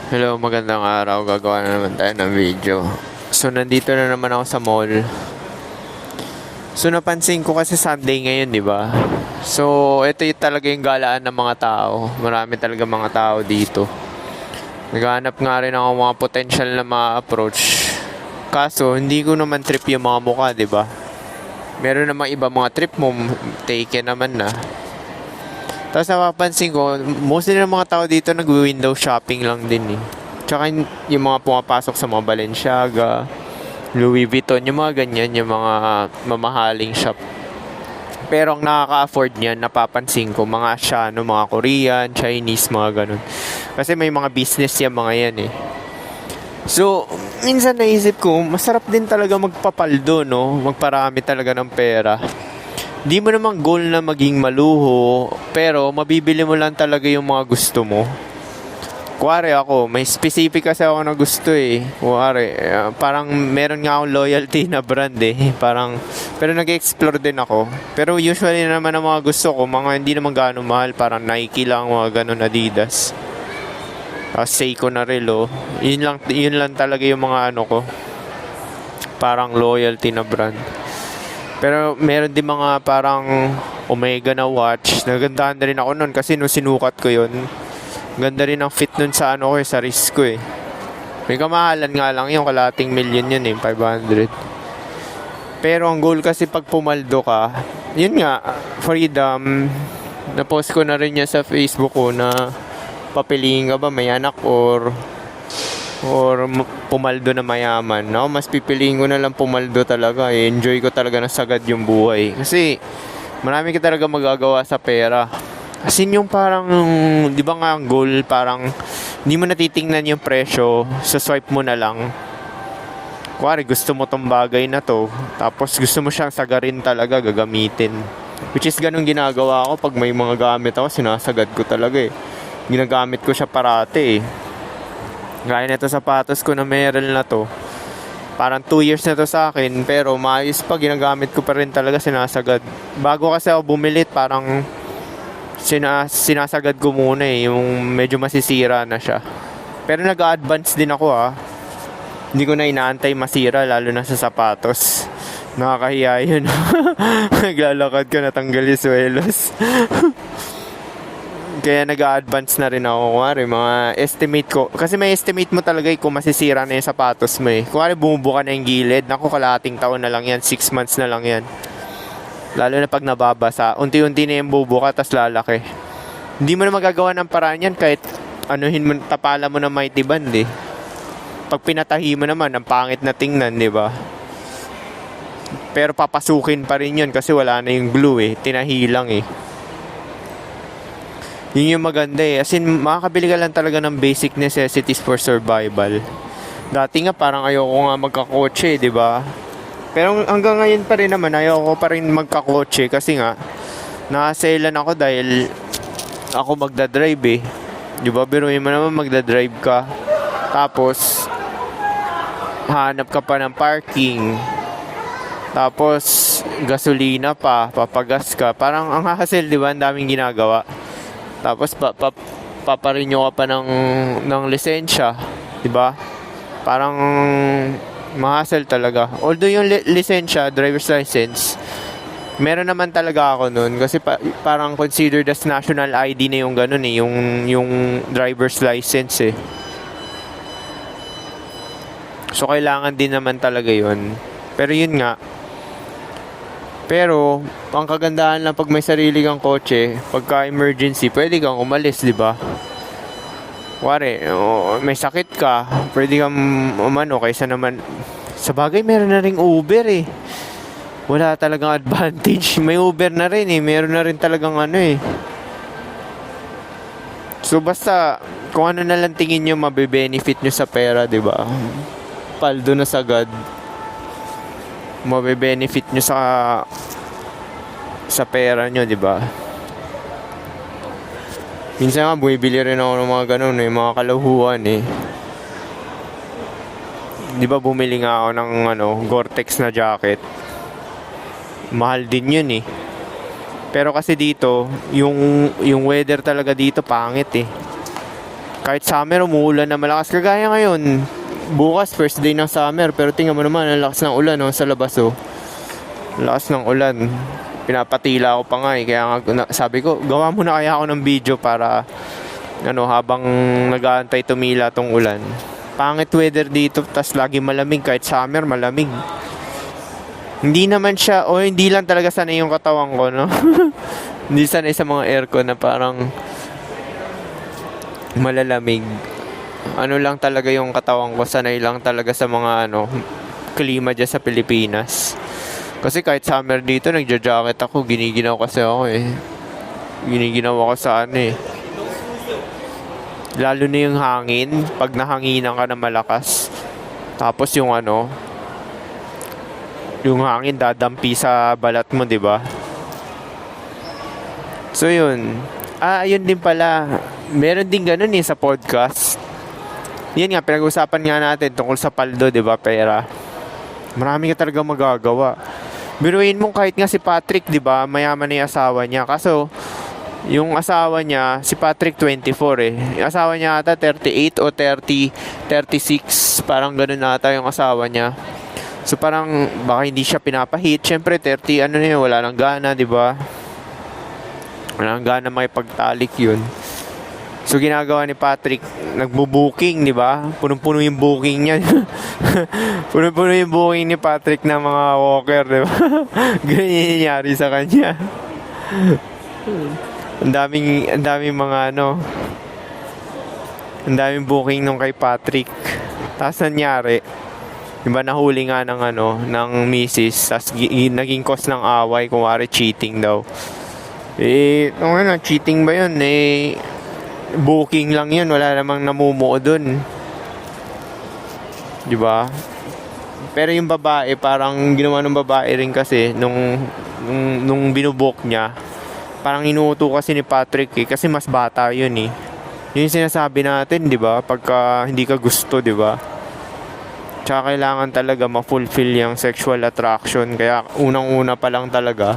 Hello, magandang araw. Gagawa na naman tayo ng video. So, nandito na naman ako sa mall. So, napansin ko kasi Sunday ngayon, di ba? So, ito yung talaga yung galaan ng mga tao. Marami talaga mga tao dito. Naghahanap nga rin ako mga potential na ma-approach. Kaso, hindi ko naman trip yung mga mukha, di ba? Meron namang iba mga trip mo, taken naman na. Tapos napapansin ko, mostly ng mga tao dito nag-window shopping lang din eh. Tsaka yung mga pumapasok sa mga Balenciaga, Louis Vuitton, yung mga ganyan, yung mga mamahaling shop. Pero ang nakaka-afford niyan, napapansin ko, mga Asiano, mga Korean, Chinese, mga ganun. Kasi may mga business yan, mga yan eh. So, minsan naisip ko, masarap din talaga magpapaldo, no? Magparami talaga ng pera. Di mo naman goal na maging maluho, pero mabibili mo lang talaga yung mga gusto mo. Kuwari ako, may specific kasi ako na gusto eh. Kuwari, parang meron nga akong loyalty na brand eh. Parang, pero nag-explore din ako. Pero usually naman ang mga gusto ko, mga hindi naman gaano mahal. Parang Nike lang, mga ganun, Adidas. Seiko na relo. Yun lang talaga yung mga ano ko. Parang loyalty na brand. Pero meron din mga parang Omega na watch. Nagandahan na rin ako nun kasi nung sinukat ko yun, ganda rin ang fit nun sa ano ko sa wrist ko eh. May kamahalan nga lang yung kalating million yun eh, 500. Pero ang goal kasi pag pumaldo ka, yun nga, freedom. Na-post ko na rin niya sa Facebook ko na papiliin ka ba may anak or pumaldo na mayaman. No? Mas pipiliin ko na lang pumaldo talaga. Enjoy ko talaga na sagad yung buhay. Kasi marami ka talaga magagawa sa pera. As in yung parang, di ba nga ang goal, parang hindi mo natitingnan yung presyo, sa swipe mo na lang. Kuwari gusto mo tong bagay na to, tapos gusto mo siyang sagarin talaga, gagamitin. Which is ganun ginagawa ko pag may mga gamit ako, sinasagad ko talaga eh. Ginagamit ko siya parate eh. Gaya nito sapatos ko na Merrell na to. Parang 2 years na to sa akin. Pero maayos pa, ginagamit ko pa rin talaga, sinasagad. Bago kasi ako bumili, parang sinasagad ko muna eh. Yung medyo masisira na siya. Pero nag-advance din ako Hindi ko na inaantay masira, lalo na sa sapatos. Nakakahiya yun. Naglalakad ka, natanggal yung swelos. Kaya nag-a-advance na rin ako. Kuwari, mga estimate ko. Kasi may estimate mo talaga kung masisira na yung sapatos mo eh. Kuwari, bumubuka na yung gilid. Naku, kalahating taon na lang yan. 6 months na lang yan. Lalo na pag nababasa. Unti-unti na yung bubuka, tas lalaki. Hindi mo na magagawa ng paraan yan kahit anuhin mo, tapala mo na mighty band eh. Pag pinatahi mo naman, ang pangit na tingnan, di ba? Pero papasukin pa rin yun kasi wala na yung glue eh. Tinahi lang eh. Yun yung maganda eh. As in, makakabili ka lang talaga ng basic necessities for survival. Dati nga parang ayoko nga magkakotse, di ba? Pero hanggang ngayon pa rin naman, ayoko pa rin magkakotse kasi nga, nakaselan ako dahil ako magdadrive eh. Di ba? Biruin mo naman magdadrive ka. Tapos, hanap ka pa ng parking. Tapos, gasolina pa, papagas ka. Parang ang hassle, di ba? Ang daming ginagawa. Tapos paparenew ka pa ng lisensya, 'di ba? Parang ma-hassle talaga. Although yung lisensya, driver's license, meron naman talaga ako noon kasi parang considered as national ID na yung ganun eh, yung driver's license eh. So kailangan din naman talaga 'yun. Pero yun nga, pero, ang kagandahan lang pag may sarili kang kotse, pagka emergency, pwede kang umalis, di ba? Kuwari, may sakit ka, pwede kang umano, kaysa naman, sa bagay meron na ring Uber eh. Wala talagang advantage. May Uber na rin eh, meron na rin talagang ano eh. So basta, kung ano na lang tingin nyo mabe-benefit nyo sa pera, di ba? Paldo na sagad. Mabe-benefit nyo sa pera nyo, di ba? Minsan nga bumibili rin ako ng mga ganun eh, mga kalahuan eh. Di ba bumili nga ako ng Gore-Tex na jacket. Mahal din yun eh. Pero kasi dito, yung weather talaga dito pangit eh. Kahit summer, umuulan na malakas. Kagaya ngayon, bukas, first day ng summer. Pero tingnan mo naman, ang lakas ng ulan, sa labas, Lakas ng ulan. Pinapatila ako pa nga, Kaya nga, sabi ko, gawa muna kaya ako ng video para, habang nag-aantay tumila tong ulan. Pangit weather dito, tas lagi malamig. Kahit summer, malamig. Hindi naman siya, hindi lang talaga sanay yung katawan ko, no? Hindi sanay sa mga aircon na parang malalamig. Ano lang talaga yung katawan ko, sanay lang talaga sa mga klima dyan sa Pilipinas. Kasi kahit summer dito, nagja-jacket ako, giniginaw kasi ako Giniginaw ako sa Lalo na yung hangin, pag nahanginan ka na malakas. Tapos yung yung hangin dadampi sa balat mo, 'di ba? So yun. Ayun din pala. Meron din ganun sa podcast. Yan nga, pinag-usapan nga natin tungkol sa paldo, 'di ba, pera. Marami ka talaga magagawa. Biruin mo kahit nga si Patrick, 'di ba, mayaman na yung asawa niya. Kaso yung asawa niya, si Patrick 24 Yung asawa niya ata 38 o 36, parang ganun ata yung asawa niya. So parang baka hindi siya pinapahit. Syempre 30 wala nang gana, 'di ba? Wala nang gana makipagtalik yun. So ginagawa ni Patrick, nagbo-booking, 'di ba? Punong-puno yung booking niya. Punong-puno yung booking ni Patrick ng mga walker, 'di ba? Ganyan yung nangyari sa kanya. Ang daming mga ang daming booking nung kay Patrick. Tapos nangyari, 'di ba, nahuli nga ng misis, tas naging cause ng away, kumari cheating daw. Cheating ba 'yun? Booking lang 'yun, wala namang namumuo dun. 'Di ba? Pero yung babae, parang ginawa ng babae rin kasi nung binubook niya, parang inuuto kasi ni Patrick kasi mas bata 'yun Yun yung sinasabi natin, 'di ba? Pagka hindi ka gusto, 'di ba? Tsaka kailangan talaga ma-fulfill yung sexual attraction. Kaya unang-una pa lang talaga,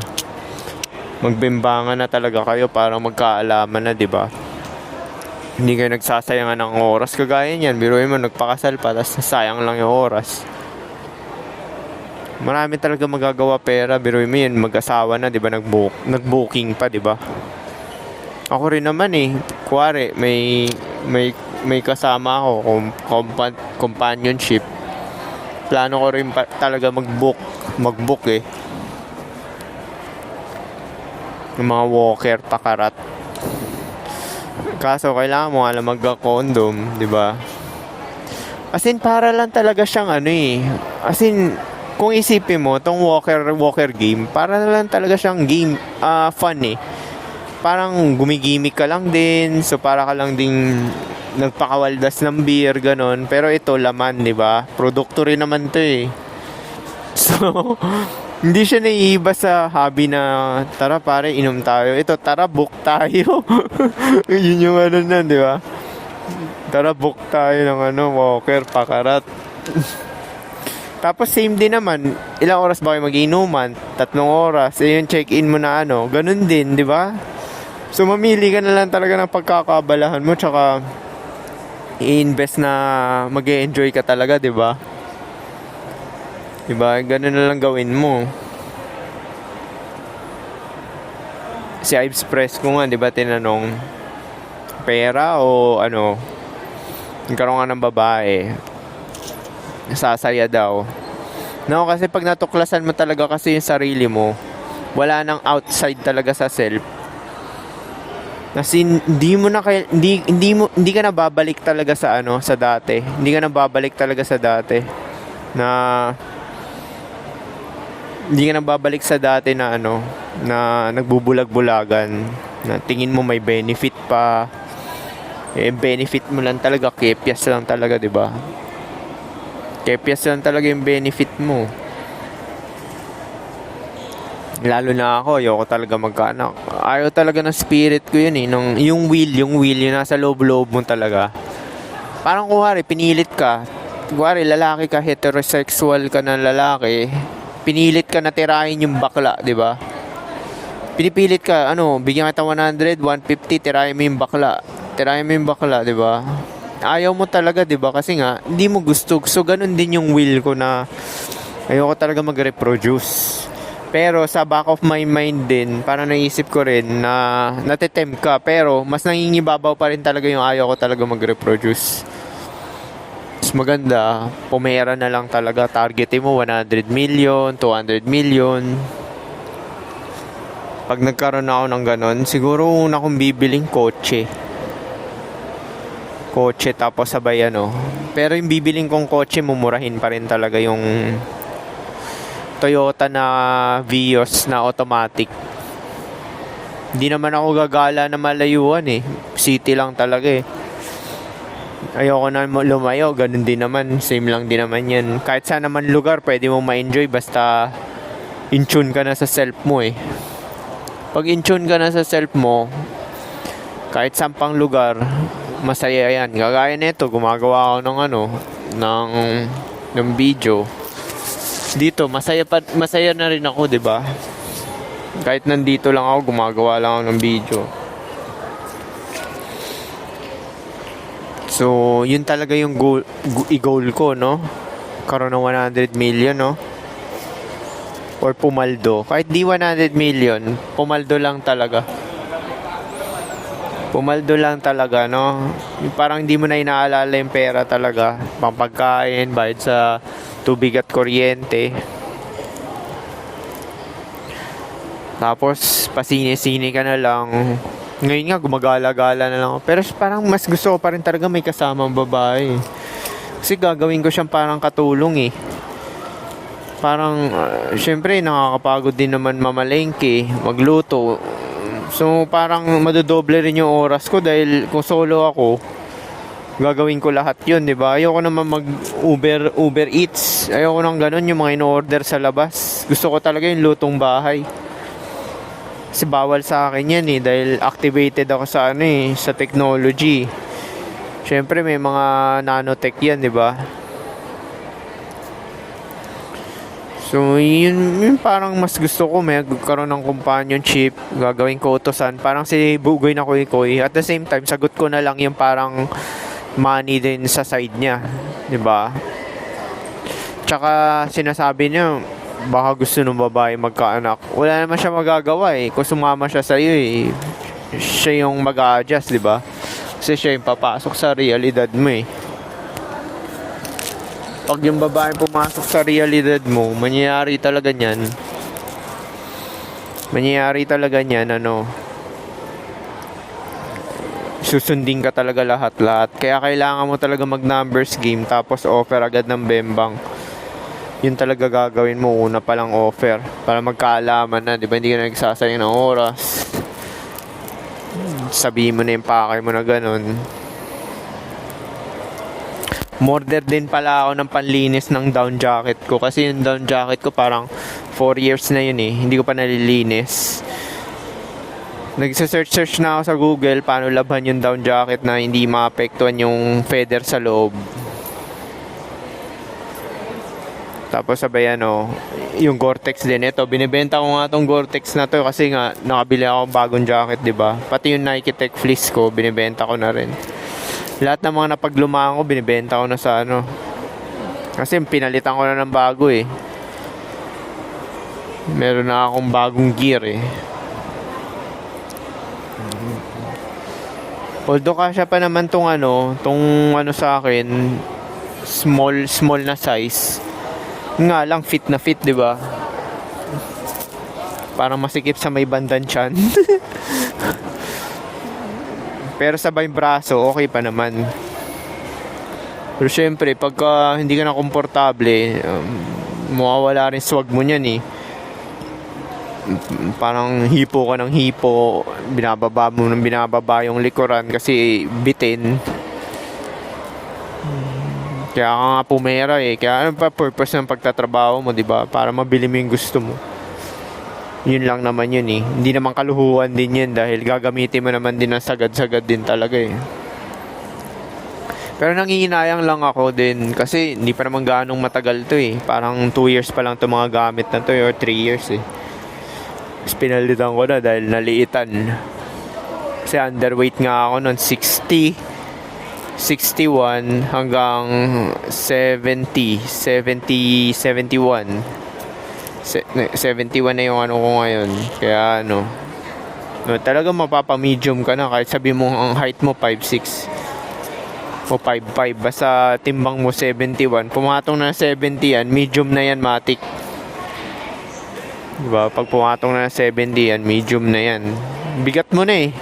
magbimbangan na talaga kayo para magkaalaman na, 'di ba? Hindi kayo nagsasayangan ng oras. Kagaya niyan, biruin mo, nagpakasal pa, tapos sayang lang yung oras. Marami talaga magagawa pera. Biruin mo yan, mag-asawa na, 'di ba? Nag-booking pa, 'di ba? Ako rin naman kuwari, may kasama ako, companionship. Plano ko rin talaga mag-book yung mga walker, pakarat. Kaso kailangan mo alam mag-condom, 'di ba? As in, para lang talaga siyang As in, kung isipin mo tong walker game, para lang talaga siyang game, fun Parang gumigimik ka lang din, so para ka lang ding nagpakawaldas ng beer, ganon. Pero ito laman, 'di ba? Produkto rin naman 'to So, hindi siya naiiba sa hobby na tara pare, inom tayo. Ito, tara book tayo. Yun yung na, 'di ba? Tara book tayo ng walker, pakarat. Tapos same din naman, ilang oras ba kayo mag-inuman? 3 oras. Yung check-in mo na ganun din, 'di ba? So mamili ka na lang talaga ng pagkakabalahan mo, tsaka i-invest na mag-e-enjoy ka talaga, 'di ba? 'Di ba? Ganun na lang gawin mo. Si Ives Press ko nga, 'di ba, tinanong, pera o nagkaroon nga ng babae, sasaya daw. No, kasi pag natuklasan mo talaga kasi yung sarili mo, wala nang outside talaga sa self. Kasi hindi ka na babalik talaga sa sa dati. Hindi ka na babalik talaga sa dati na hindi ka na babalik sa dati na na nagbubulag-bulagan, na tingin mo may benefit pa. Benefit mo lang talaga, kepyas lang talaga, 'di ba? Kepyas lang talaga yung benefit mo. Lalo na ako, ayoko talaga magkaanak. Ayaw talaga ng spirit ko yun yung will yung nasa loob-loob mo talaga. Parang kuwari, pinilit ka. Kuwari, lalaki ka, heterosexual ka na lalaki. Pinilit ka na tirahin yung bakla, di ba? Pinipilit ka, bigyan kita 100, 150, tirahin mo yung bakla. tirahin mo yung bakla, di ba? Ayaw mo talaga, di ba? Kasi nga, hindi mo gusto. So, ganun din yung will ko na ayoko talaga mag-reproduce. Pero sa back of my mind din, parang naisip ko rin na natitempt ka. Pero mas nangingibabaw pa rin talaga yung ayaw ko talaga mag-reproduce. Mas maganda, pumera na lang talaga. Targetin mo 100 million, 200 million. Pag nagkaroon ako ng ganon, siguro una kong bibiling kotse. Kotse tapos sabay ano. Pero yung bibiling kong kotse, mumurahin pa rin talaga yung Toyota na Vios na automatic. Hindi naman ako gagala na malayuan eh. City lang talaga eh. Ayoko na lumayo, ganun din naman. Same lang din naman yan. Kahit saan naman lugar, pwede mo ma-enjoy basta in tune ka na sa self mo eh. Pag in tune ka na sa self mo, kahit saan pang lugar, masaya yan. Gagaya nito, gumagawa ako ng ng video. Dito, masaya na rin ako, 'di ba? Kahit nandito lang ako, gumagawa lang ako ng video. So, yun talaga yung goal ko, no? Karoon ng 100 million, no? Or pumaldo. Kahit di 100 million, pumaldo lang talaga. Pumaldo lang talaga, no? Yung parang hindi mo na inaalala yung pera talaga. Pampagkain, bayad sa tubig at kuryente. Tapos, pasini-sini ka na lang. Ngayon nga, gumagala-gala na lang ako. Pero parang mas gusto ko pa rin talaga may kasamang babae. Kasi gagawin ko siyang parang katulong eh. Parang, syempre, nakakapagod din naman mamalengke, magluto. So, parang madodoble rin yung oras ko dahil kung solo ako, gagawin ko lahat yun, di ba? Ayoko naman Uber Eats. Ayoko nang ganun, yung mga in-order sa labas. Gusto ko talaga yung lutong bahay. Kasi bawal sa akin yan eh, dahil activated ako sa sa technology. Syempre may mga nanotech yan, di ba? So, yun parang mas gusto ko may magkaroon ng companionship, gagawin ko utosan. Parang si Bugoy na Koy. At the same time, sagot ko na lang yung parang money din sa side niya, 'di ba? Tsaka sinasabi niya baka gusto ng babae magkaanak. Wala naman siya magagawa eh. Kung sumama siya sa iyo eh, siya yung mag-a-adjust, 'di ba? Kasi siya yung papasok sa realidad mo eh. Pag yung babae pumasok sa realidad mo, mangyayari talaga niyan. Susundin ka talaga lahat. Kaya kailangan mo talaga mag-numbers game tapos offer agad ng bembang. Yun talaga gagawin mo, una pa lang offer para magkaalaman na, di ba? Hindi ka na nagsasayang ng oras. Sabihin mo na yung pakay mo na ganun. Order din pala ako ng panlinis ng down jacket ko kasi yung down jacket ko parang 4 years na yun eh. Hindi ko pa nalilinis. Nagsa-search na ako sa Google paano labhan yung down jacket na hindi maapektuhan yung feather sa loob. Tapos sabay yung Gore-Tex din. Ito, binibenta ko nga tong Gore-Tex na to kasi nga nakabili ako ng bagong jacket, di ba? Pati yung Nike Tech Fleece ko, binibenta ko na rin. Lahat ng mga napaglumaan ko, binibenta ko na sa Kasi pinalitan ko na ng bago eh. Meron na akong bagong gear eh. Although kasya pa naman tong sa akin, small na size. Nga lang fit na fit, 'di ba? Parang masikip sa may bandang tiyan. Pero sa may braso, okay pa naman. Pero syempre, pagka hindi ka na komportable, mawawala rin swag mo niyan eh. Parang hipo ka ng hipo, binababa yung likuran kasi bitin. Kaya ka nga pumera eh. Kaya ano pa purpose ng pagtatrabaho mo, 'di ba? Para mabili mo yung gusto mo. Yun lang naman yun eh. Hindi naman kaluhuan din yun dahil gagamitin mo naman din ng sagad-sagad din talaga eh. Pero nangihinayang lang ako din kasi hindi pa naman ganong matagal to eh. Parang 2 years pa lang to mga gamit na to or 3 years eh. Pinalitan ko na dahil naliitan. Kasi underweight nga ako noon, 60, 61 hanggang 70, 70, 71. 71 na yung ano ko ngayon. Kaya ano, no, talaga mapapa-medium ka na kahit sabi mo ang height mo 5'6" o 5'5", basta timbang mo 71, pumatong na 70 yan, medium na yan, matik. Diba? Pag pumatong na 70 yan, medium na yan. Bigat mo na eh.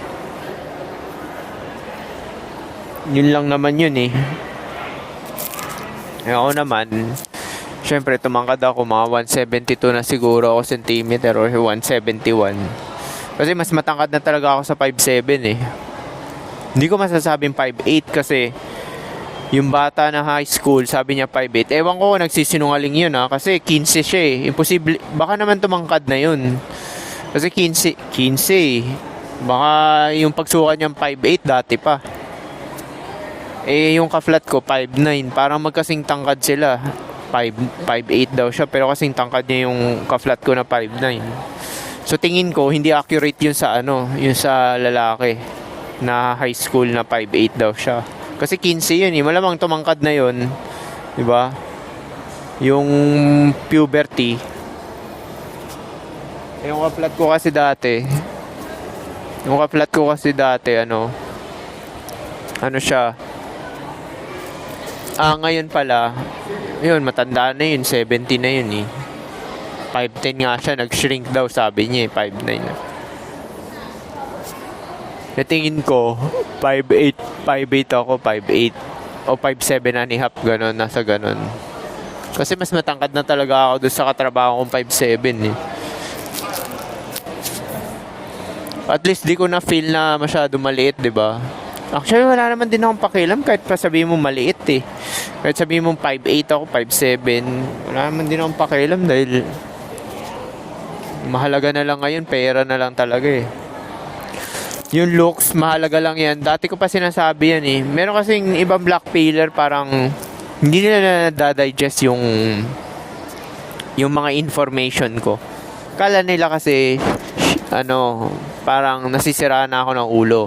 Yun lang naman yun eh. Ako naman, syempre tumangkad ako mga 172 na siguro ako centimeter or 171. Kasi mas matangkad na talaga ako sa 5'7" eh. Hindi ko masasabing 5'8" kasi yung bata na high school, sabi niya 5'8". Ewan ko, nagsisinungaling yun ha. Kasi 15 siya eh. Imposible. Baka naman tumangkad na yun. Kasi 15 eh. Baka yung pagsukat niyang 5'8" dati pa. Eh, yung ka-flat ko, 5'9". Parang magkasing tangkad sila. 5'8" daw siya. Pero kasing tangkad niya yung ka-flat ko na 5'9". So, tingin ko, hindi accurate yun sa ano, yun sa lalaki na high school na 5'8" daw siya. Kasi 15 yun eh. Malamang tumangkad na yun. Diba? Yung puberty. Yung ka-flat ko kasi dati. Ano siya. Ngayon pala. Yun, matanda na yun. 70 na yun eh. 5'10" nga siya. Nag-shrink daw sabi niya eh. 5'9" na. Natingin ko, 5'8" ako, 5'8" o 5'7" and a half, gano'n, nasa gano'n. Kasi mas matangkad na talaga ako doon sa katrabaho kong 5'7" eh. At least di ko na feel na masyado maliit, di ba? Actually, wala naman din akong pakialam kahit pa sabihin mo maliit eh. Kahit sabihin mo 5'8" ako, 5'7", wala naman din akong pakialam dahil mahalaga na lang ngayon, pera na lang talaga eh. Yung looks, mahalaga lang yan. Dati ko pa sinasabi yan eh. Meron kasing ibang black pillar, parang hindi nila na-digest yung mga information ko. Kala nila kasi parang nasisira na ako ng ulo.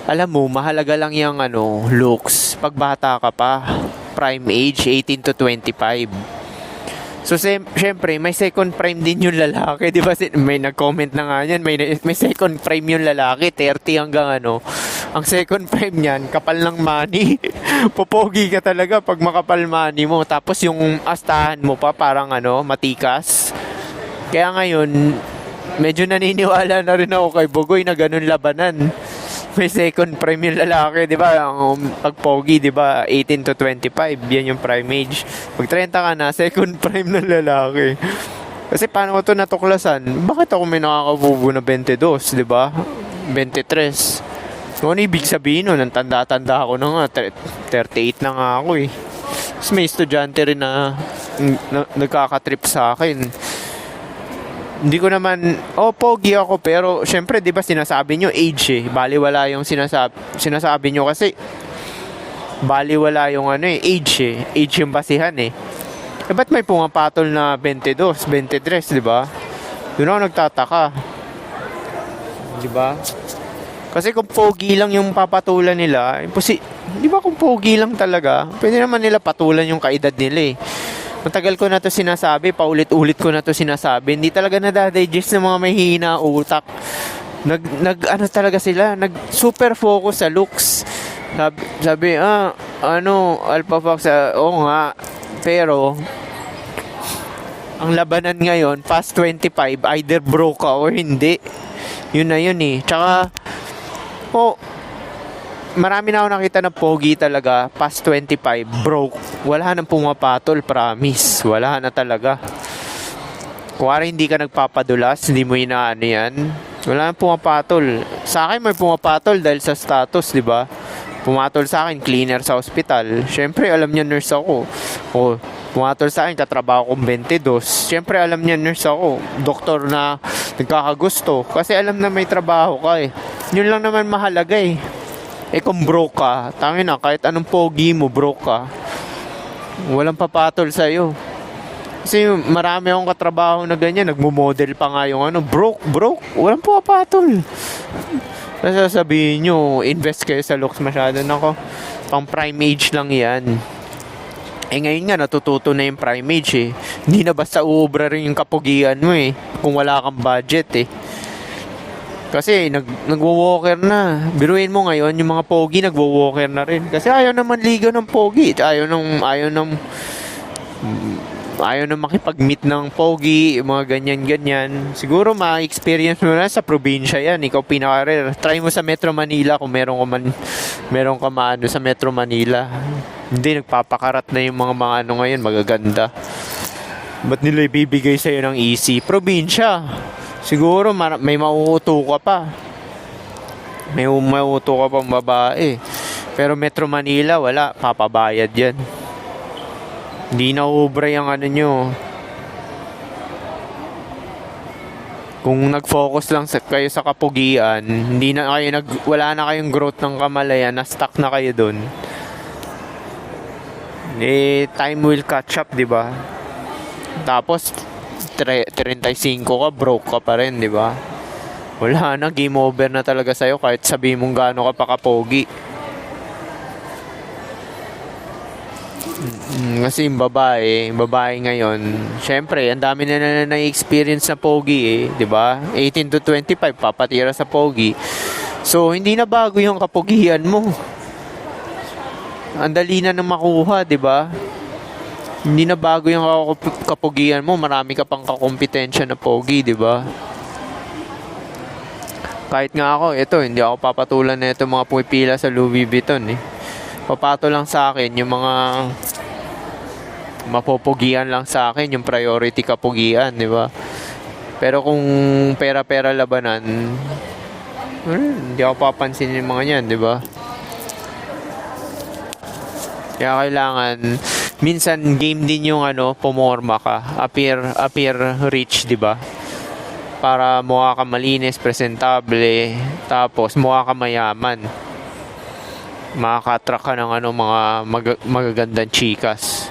Alam mo, mahalaga lang yung looks. Pag bata ka pa, prime age 18 to 25. So, syempre, may second prime din yung lalaki. Di ba? May nag-comment na nga yan. May second prime yung lalaki. 30 hanggang Ang second prime niyan, kapal ng money. Popogi ka talaga pag makapal money mo. Tapos yung astahan mo pa, parang matikas. Kaya ngayon, medyo naniniwala na rin ako kay Bogoy na ganun labanan. May second prime yung lalaki, di ba? Ang pagpogi, di ba? 18 to 25, yan yung prime age. Pag 30 ka na, second prime ng lalaki. Kasi paano ko ito natuklasan? Bakit ako may nakakabubo na 22, di ba? 23. So, ano ibig sabihin nun? Ang tanda-tanda ako na nga. 38 na nga ako eh. Tapos may estudyante rin na nagkakatrip sa akin. Hindi ko naman, pogi ako, pero syempre, di ba sinasabi nyo age eh. Baliwala yung sinasabi nyo kasi baliwala yung age eh. Age yung basihan eh. Ba't may pumapatol na 22, 23, di ba? Doon ako nagtataka. Di ba? Kasi kung pogi lang yung papatulan nila, di ba kung pogi lang talaga, pwede naman nila patulan yung kaedad nila eh. Matagal ko na to sinasabi, paulit-ulit ko na to sinasabi. Hindi talaga nadadigest ng mga may hina utak. Talaga sila, super focus sa looks. Sabi, Alpha Fox, oo nga. Pero, ang labanan ngayon, past 25, either broke ka or hindi. Yun na yun eh. Tsaka, marami na ako nakita na pogi talaga, past 25, broke. Wala nang pumapatol, promise. Wala na talaga. Kung hindi ka nagpapadulas, hindi mo inaano yan, wala nang pumapatol. Sa akin may pumapatol dahil sa status, di ba? Pumatol sa akin, cleaner sa ospital. Siyempre, alam niya nurse ako. Pumatol sa akin, katrabaho kong 22. Siyempre, alam niya nurse ako. Doktor na nagkakagusto. Kasi alam na may trabaho ka eh. Yun lang naman mahalaga eh. Kung broke ka, tangin na, kahit anong pogi mo, broke ka, walang papatol sa'yo. Kasi marami akong katrabaho na ganyan, nagmo-model pa nga yung broke, walang papatol. Tapos sasabihin nyo, invest kayo sa looks masyado. Nako, pang prime age lang yan. Eh ngayon nga, natututo na yung prime age eh. Hindi na basta uubra rin yung kapugian mo eh. Kung wala kang budget eh. Kasi nagwo-walker na. Biruin mo ngayon, yung mga pogi nagwo-walker na rin. Kasi ayaw naman liga ng pogi. Ayaw na makipag-meet ng pogi, mga ganyan-ganyan. Siguro ma-experience mo na sa probinsya yan. Ikaw pinaka-rare. Try mo sa Metro Manila kung meron ka maano sa Metro Manila. Hindi, nagpapakarat na yung mga ano ngayon, magaganda. Ba't nila ibibigay sa'yo ng easy? Probinsya. Siguro may mauuto ka pa. May mauuto ka pang babae. Pero Metro Manila, wala. Papabayad yan. Hindi na ubra yung ano nyo. Kung nag-focus lang kayo sa kapugian, wala na kayong growth ng kamalayan, na-stuck na kayo dun. Eh, time will catch up, di ba? Tapos, 35 ka, broke ka pa rin, di ba? Wala na, game over na talaga sa'yo kahit sabihin mong gaano ka pa kapogi. Kasi yung babae ngayon, syempre, ang dami na na-experience na pogi eh, 'di ba? 18 to 25 papatira sa pogi. So, hindi na bago yung kapogihan mo. Ang dali na makuha, 'di ba? Hindi na bago yung kapogihan mo, marami ka pang kakompetensya na pogi, 'di ba? Kahit nga ako, hindi ako papatulan na ito mga pumipila sa Louis Vuitton eh. Papato lang sa akin yung mga mapopogian lang sa akin, yung priority kapugian, di ba? Pero kung pera-pera labanan, hindi ako papansin yung mga yan, di ba? Kaya kailangan, minsan game din yung pumorma ka, appear rich, di ba? Para mukha ka malinis, presentable, tapos mukha ka mayaman. Makaka-attract ka ng mga magagandang chikas.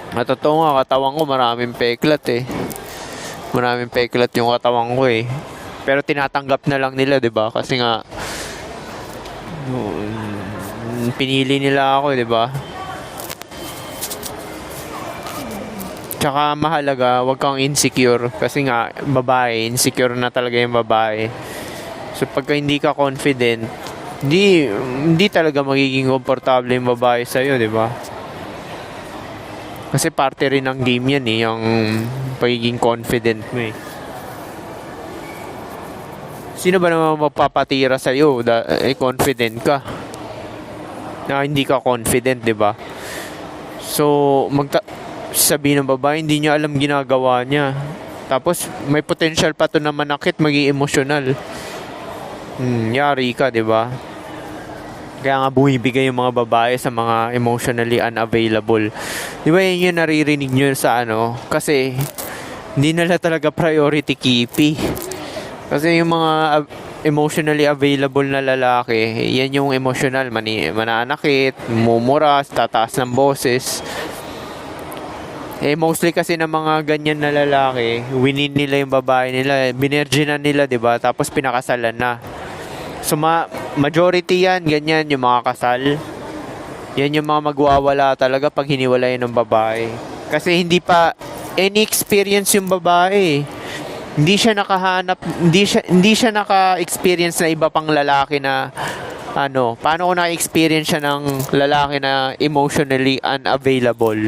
Totoo nga, katawan ko maraming peklat eh. Maraming peklat yung katawan ko eh. Pero tinatanggap na lang nila, 'di ba? Kasi nga pinili nila ako, 'di ba? Tsaka mahalaga, wag kang insecure kasi nga babae, insecure na talaga yung babae. So pagka hindi ka confident, hindi talaga magiging komportable yung babae sa'yo, di ba? Kasi parte rin ng game yan eh, yung pagiging confident mo eh. Sino ba naman magpapatira sa'yo confident ka? Na hindi ka confident, di ba? So, sabihin ng babae, hindi niya alam ginagawa niya. Tapos, may potential pa to na manakit, maging emotional. Yari ka, di ba? Kaya nga bumibigay yung mga babae sa mga emotionally unavailable. Di ba yun yung naririnig nyo sa Kasi, hindi nila talaga priority keepy. Kasi yung mga emotionally available na lalaki, yan yung emotional, mananakit, mumuras, tataas ng boses. Mostly kasi ng mga ganyan na lalaki, winin nila yung babae nila, binerginan nila, di ba? Tapos pinakasalan na. So, majority yan, ganyan, yung mga kasal. Yan yung mga magwawala talaga pag hiniwalay ng babae. Kasi hindi pa any experience yung babae. Hindi siya naka-experience na iba pang lalaki na paano ko na-experience siya ng lalaki na emotionally unavailable.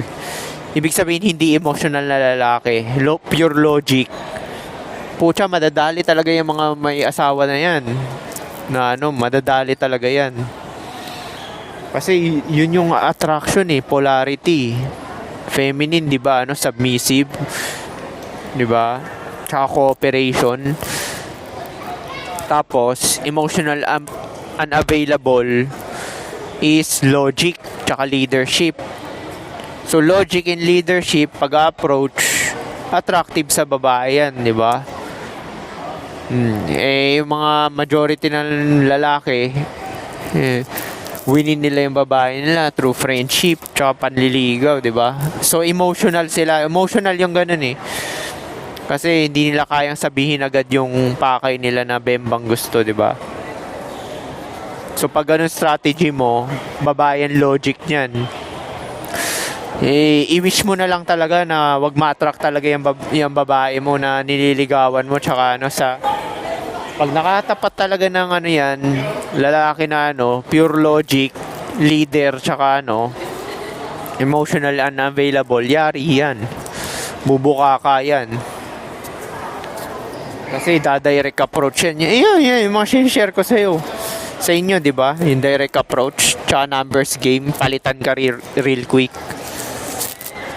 Ibig sabihin, hindi emotional na lalaki. Pure logic. Pucha, madadali talaga yung mga may asawa na yan. Na madadali talaga yan. Kasi yun yung attraction eh, polarity. Feminine, di ba? Submissive. Di ba? Tsaka cooperation. Tapos, emotional unavailable is logic tsaka leadership. So, logic and leadership, pag-approach, attractive sa babae yan, di ba? Yung mga majority ng lalaki, winin nila yung babae nila through friendship, tsaka panliligaw, di ba? So, emotional sila. Emotional yung ganun eh. Kasi hindi nila kayang sabihin agad yung pakay nila na bembang gusto, di ba? So pag ganun strategy mo, babae ang logic niyan. I-wish mo na lang talaga na wag ma-attract talaga yung babae mo na nililigawan mo, tsaka ano, sa pag nakatapat talaga ng ano yan, lalaki na ano, pure logic, leader, tsaka ano, emotional unavailable, yari yan. Bubuka ka yan. Kasi dadirect approach yan. Yan, yung mga share ko sa'yo. Sa inyo, di ba? Yung direct approach, tsaka numbers game, palitan ka real quick.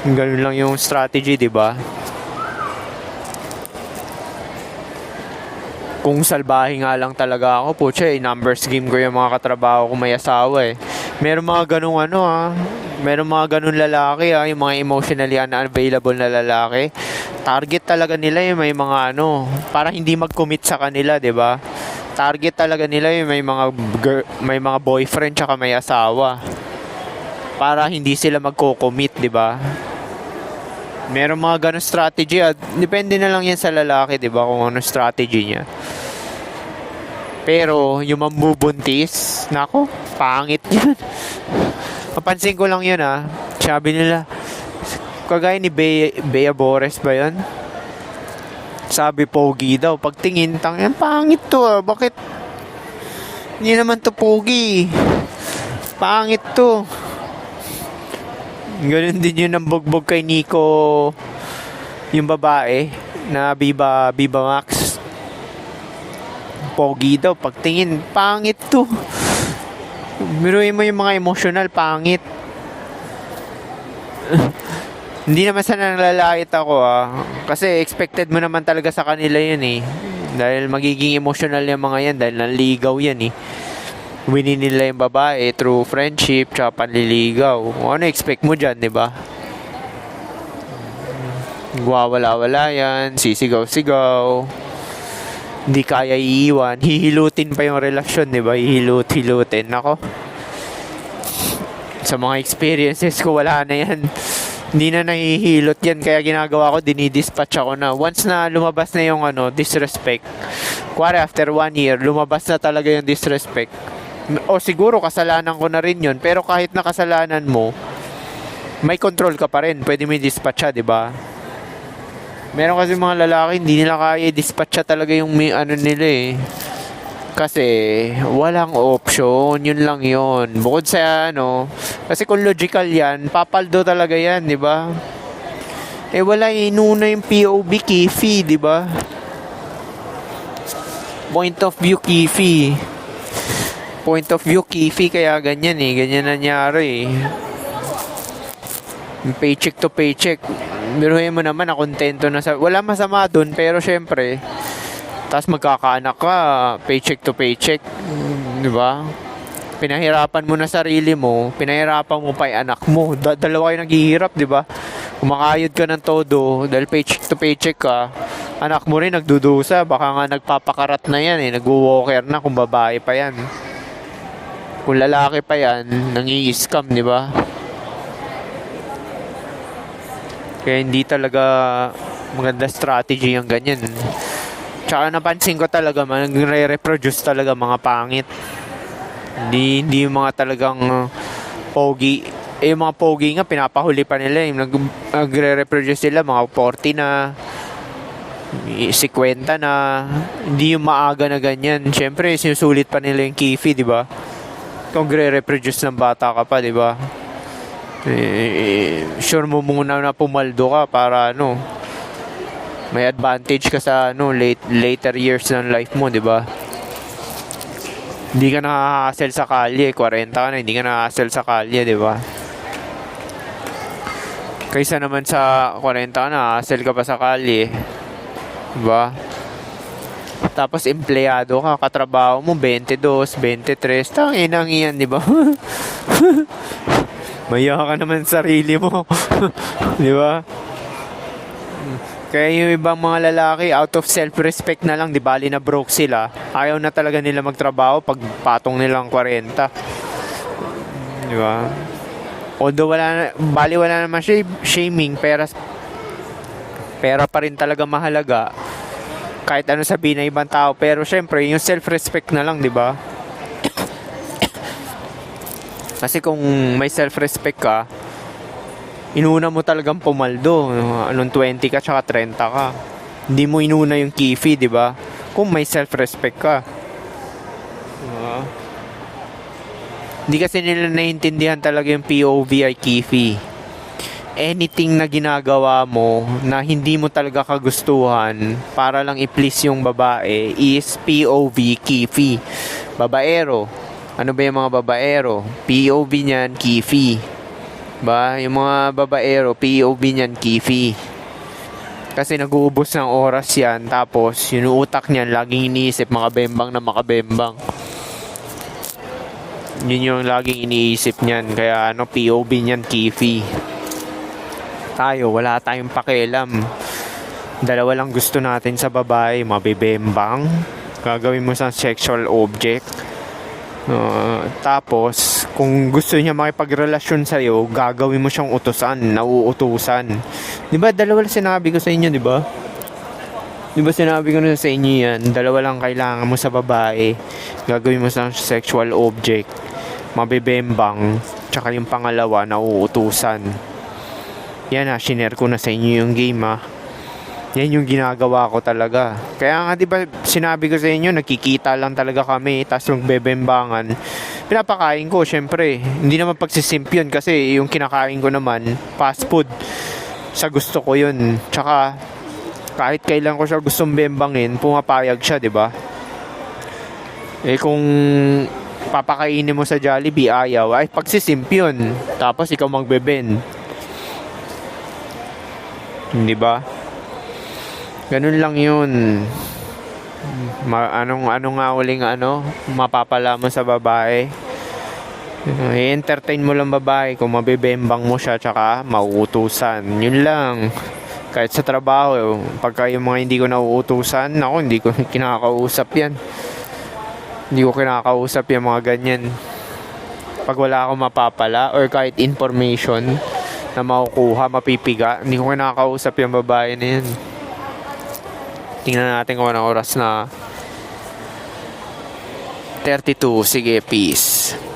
Ganun lang yung strategy, di ba? Kung salbahe nga lang talaga ako, pucha, numbers game ko yung mga katrabaho ko may asawa eh. Meron mga ganung ano meron mga ganun lalaki yung mga emotionally unavailable na lalaki. Target talaga nila yung may mga para hindi mag-commit sa kanila, 'di ba? Target talaga nila yung may mga boyfriend tsaka may asawa. Para hindi sila magko-commit, 'di ba? Meron mga ganung strategy at depende na lang yan sa lalaki, 'di ba, kung ano strategy niya. Pero yung mambubuntis, nako, pangit yun. Napansin ko lang yun Sabi nila, kagaya ni Bea Bores ba yun? Sabi pogi daw. Pagtingin, pangit to Bakit? Hindi naman to pogi. Pangit to. Ganun din yun ang bugbog kay Nico, yung babae na Viva Max. Pogi daw. Pagtingin, pangit to. Biruin mo yung mga emotional, pangit. Hindi naman sana nalalait ako kasi expected mo naman talaga sa kanila yun dahil magiging emotional yung mga yan dahil nanligaw yan winin nila yung babae through friendship tsaka panliligaw. Ano expect mo dyan, di ba? Wawala-wala yan, sisigaw-sigaw, hindi kaya iiwan, hihilutin pa yung relasyon, di ba? Hihilutin ako. Sa mga experiences ko, wala na yan. Hindi na nahihilot yan, kaya ginagawa ko, dinidispatch ako na. Once na lumabas na yung disrespect, kuwari after 1 year, lumabas na talaga yung disrespect. O siguro kasalanan ko na rin yun, pero kahit na kasalanan mo, may control ka pa rin. Pwede mo i-dispatcha, di ba? Meron kasi mga lalaki, hindi nila kaya i-dispatcha talaga yung nila Kasi walang option, yun lang yun. Bukod sa kasi kung logical yan, papaldo talaga yan, di ba? Wala inuna yung POV Kifi, di ba? Point of view Kifi. Point of view Kifi, kaya ganyan ganyan nangyari Paycheck to paycheck. Biruhin mo naman na kontento na wala masama dun, pero syempre tapos magkakaanak ka, paycheck to paycheck, di ba? Pinahirapan mo na sarili mo, pinahirapan mo pa yung anak mo. Dalawa kayo naghihirap, di ba? Kumakayod ka ng todo dahil paycheck to paycheck ka. Anak mo rin nagdudusa, baka nga nagpapakarat na yan nagwo-walker na kung babae pa yan. Kung lalaki pa yan, nangi-scam, di ba? Kaya hindi talaga maganda strategy yung ganyan. Tsaka napansin ko talaga, nagre-reproduce talaga mga pangit. Hindi yung mga talagang pogi. Yung mga pogi nga, pinapahuli pa nila. Yung nagre-reproduce sila, mga 40 na, 50 na. Hindi yung maaga na ganyan. Siyempre, sinusulit pa nila yung kifi, di ba? Kung nagre-reproduce ng bata ka pa, di ba? Sure mo muna na pumaldo ka para may advantage ka sa later years ng life mo, di ba? Hindi ka na-hassle sa kalye, 40 ka na, hindi ka na-hassle sa kalye, di ba? Kaysa naman sa 40 ka na, hassle ka pa sa kalye, di ba? Tapos empleyado ka, katrabaho mo 22, 23, tanginang iyan, di ba? Maya ka naman sarili mo, di ba? Kaya yung ibang mga lalaki, out of self-respect na lang, di bali na broke sila. Ayaw na talaga nila magtrabaho pag patong nilang 40. Di ba? Although wala naman shaming, pero Pera pa rin talaga mahalaga. Kahit ano sabihin ng ibang tao. Pero syempre, yung self-respect na lang, di ba? Kasi kung may self-respect ka, inuna mo talagang pumaldo. Anong 20 ka tsaka 30 ka. Hindi mo inuna yung kifi, di ba? Kung may self-respect ka. Hindi kasi nila naiintindihan talaga yung POV ay kifi. Anything na ginagawa mo na hindi mo talaga kagustuhan para lang i-please yung babae is POV, kifi. Babaero. Ano ba yung mga babaero? POV niyan, kifi. Ba? Yung mga babaero, POV niyan, kifi. Kasi nag-uubos ng oras yan. Tapos, yung utak niyan, laging iniisip makabembang na makabembang. Yun yung laging iniisip niyan. Kaya ano, POV niyan, kifi. Tayo, wala tayong pakialam. Dalawa lang gusto natin sa babae, mabibembang. Gagawin mo sa sexual object. Tapos, kung gusto niya makipagrelasyon sa'yo, gagawin mo siyang utusan, nauutusan. Di ba, dalawa lang sinabi ko sa inyo, di ba? Di ba sinabi ko na sa inyo yan? Dalawa lang kailangan mo sa babae. Gagawin mo sa sexual object, mabibembang, tsaka yung pangalawa, nauutusan. Yan ha, shinare ko na sa inyo yung game ha. Yan yung ginagawa ko talaga. Kaya nga diba sinabi ko sa inyo, nakikita lang talaga kami, tapos magbebembangan. Pinapakain ko, syempre. Hindi naman pagsisimp yun kasi yung kinakain ko naman, fast food. Sa gusto ko yun. Tsaka, kahit kailan ko siya gustong bembangin, pumapayag siya, diba? Eh kung papakainin mo sa Jollibee, ayaw, ay pagsisimp yun. Tapos ikaw magbeben. Di ba? Ganun lang yun. Ano nga uling mapapala mo sa babae. I-entertain mo lang babae kung mabibembang mo siya tsaka mauutusan. Yun lang. Kahit sa trabaho, pagka yung mga hindi ko nauutusan, ako hindi ko kinakausap yan. Hindi ko kinakausap yung mga ganyan. Pag wala akong mapapala or kahit information na makukuha, mapipiga, hindi ko kinakausap yung babae na yan. Tingnan natin kung anong oras na. 32. Sige, peace.